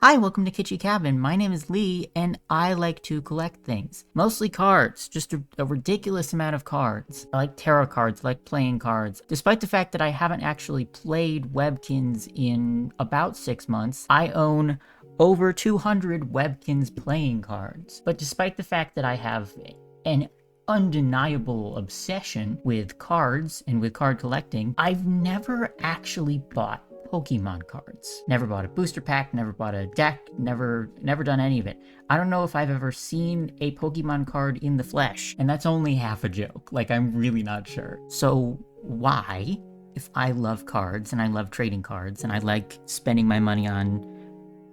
Hi, welcome to Kitschy Cabin. My name is Lee, and I like to collect things. Mostly cards, just a ridiculous amount of cards. I like tarot cards, I like playing cards. Despite the fact that I haven't actually played Webkins in about 6 months, I own over 200 Webkins playing cards. But despite the fact that I have an undeniable obsession with cards and with card collecting, I've never actually bought Pokemon cards. Never bought a booster pack, never bought a deck, never done any of it. I don't know if I've ever seen a Pokemon card in the flesh, and that's only half a joke. Like, I'm really not sure. So why, if I love cards and I love trading cards and I like spending my money on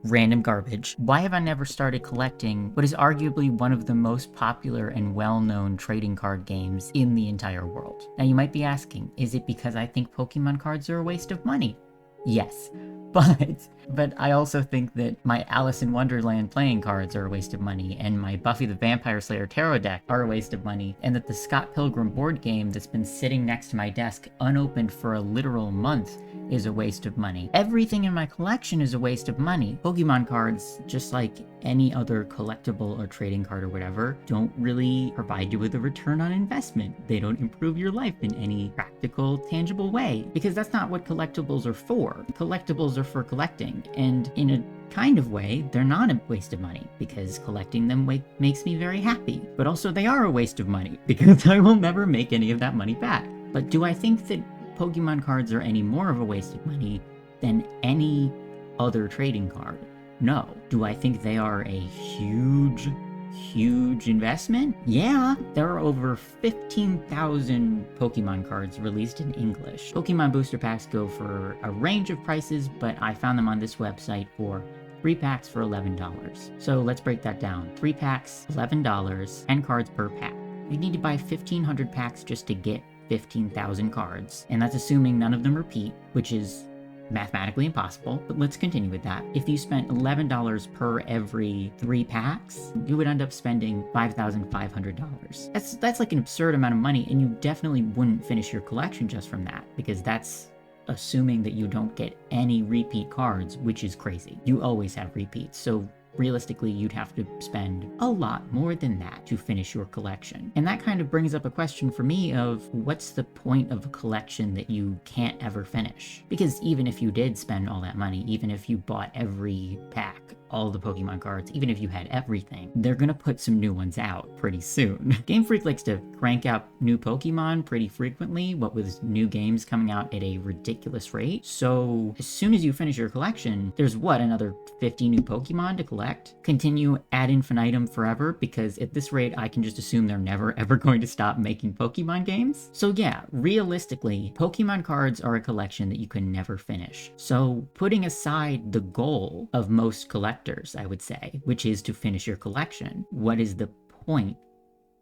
random garbage, why have I never started collecting what is arguably one of the most popular and well-known trading card games in the entire world? Now you might be asking, is it because I think Pokemon cards are a waste of money? Yes, but I also think that my Alice in Wonderland playing cards are a waste of money, and my Buffy the Vampire Slayer tarot deck are a waste of money, and that the Scott Pilgrim board game that's been sitting next to my desk unopened for a literal month is a waste of money. Everything in my collection is a waste of money. Pokemon cards, just like any other collectible or trading card or whatever, don't really provide you with a return on investment. They don't improve your life in any practical, tangible way, because that's not what collectibles are for. Collectibles are for collecting, and in a kind of way, they're not a waste of money, because collecting them makes me very happy. But also they are a waste of money, because I will never make any of that money back. But do I think that Pokemon cards are any more of a waste of money than any other trading card? No. Do I think they are a huge investment? Yeah, there are over 15,000 Pokemon cards released in English. Pokemon booster packs go for a range of prices, but I found them on this website for 3 packs for $11. So let's break that down. 3 packs, $11, 10 cards per pack. You need to buy 1,500 packs just to get 15,000 cards, and that's assuming none of them repeat, which is mathematically impossible, but let's continue with that. If you spent $11 per every 3 packs, you would end up spending $5,500. That's like an absurd amount of money, and you definitely wouldn't finish your collection just from that, because that's assuming that you don't get any repeat cards, which is crazy. You always have repeats, so realistically, you'd have to spend a lot more than that to finish your collection. And that kind of brings up a question for me of what's the point of a collection that you can't ever finish? Because even if you did spend all that money, even if you bought every pack, all the Pokemon cards, even if you had everything, they're gonna put some new ones out pretty soon. Game Freak likes to crank out new Pokemon pretty frequently, what with new games coming out at a ridiculous rate. So as soon as you finish your collection, there's another 50 new Pokemon to collect? Continue ad infinitum forever, because at this rate, I can just assume they're never ever going to stop making Pokemon games. So yeah, realistically, Pokemon cards are a collection that you can never finish. So putting aside the goal of most collectors, I would say, which is to finish your collection, what is the point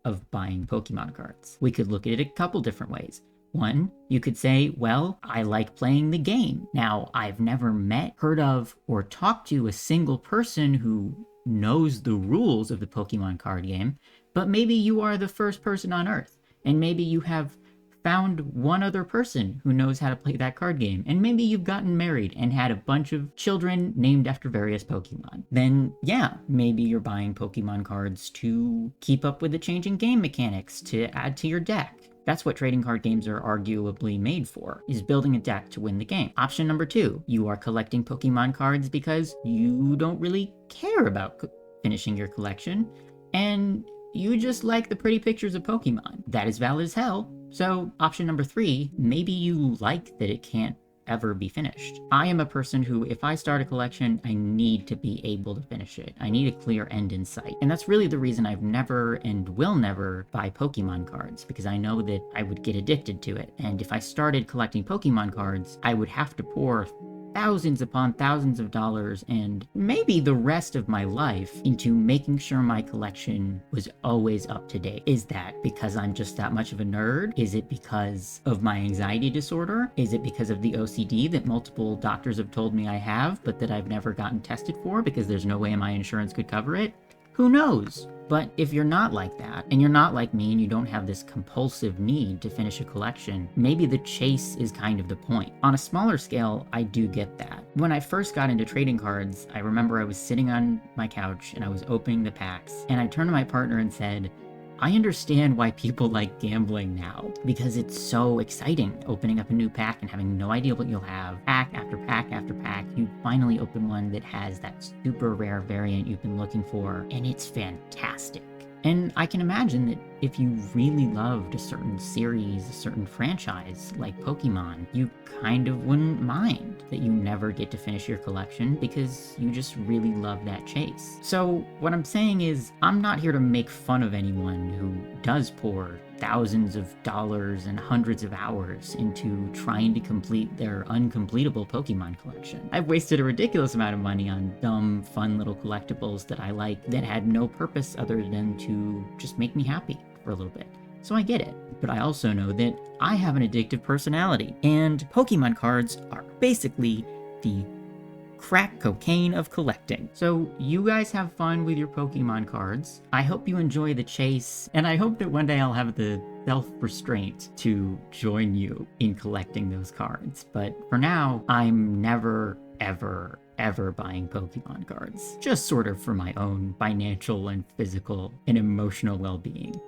of buying Pokemon cards? We could look at it a couple different ways. One, you could say, well, I like playing the game. Now, I've never met, heard of, or talked to a single person who knows the rules of the Pokemon card game, but maybe you are the first person on Earth, and maybe you have found one other person who knows how to play that card game, and maybe you've gotten married and had a bunch of children named after various Pokemon. Then yeah, maybe you're buying Pokemon cards to keep up with the changing game mechanics, to add to your deck. That's what trading card games are arguably made for, is building a deck to win the game. Option number 2, you are collecting Pokemon cards because you don't really care about finishing your collection, and you just like the pretty pictures of Pokemon. That is valid as hell. So option number 3, maybe you like that it can't ever be finished. I am a person who, if I start a collection, I need to be able to finish it. I need a clear end in sight. And that's really the reason I've never and will never buy Pokemon cards, because I know that I would get addicted to it. And if I started collecting Pokemon cards, I would have to pour thousands upon thousands of dollars and maybe the rest of my life into making sure my collection was always up to date. Is that because I'm just that much of a nerd? Is it because of my anxiety disorder? Is it because of the OCD that multiple doctors have told me I have, but that I've never gotten tested for because there's no way my insurance could cover it? Who knows? But if you're not like that, and you're not like me and you don't have this compulsive need to finish a collection, maybe the chase is kind of the point. On a smaller scale, I do get that. When I first got into trading cards, I remember I was sitting on my couch and I was opening the packs, and I turned to my partner and said, I understand why people like gambling now, because it's so exciting opening up a new pack and having no idea what you'll have. Pack after pack after pack, you finally open one that has that super rare variant you've been looking for, and it's fantastic. And I can imagine that if you really loved a certain series, a certain franchise, like Pokemon, you kind of wouldn't mind that you never get to finish your collection because you just really love that chase. So what I'm saying is, I'm not here to make fun of anyone who does pour thousands of dollars and hundreds of hours into trying to complete their uncompletable Pokemon collection. I've wasted a ridiculous amount of money on dumb, fun little collectibles that I like that had no purpose other than to just make me happy for a little bit. So I get it. But I also know that I have an addictive personality, and Pokemon cards are basically the crack cocaine of collecting. So you guys have fun with your Pokemon cards. I hope you enjoy the chase, and I hope that one day I'll have the self-restraint to join you in collecting those cards. But for now, I'm never, ever buying Pokemon cards. Just sort of for my own financial and physical and emotional well-being.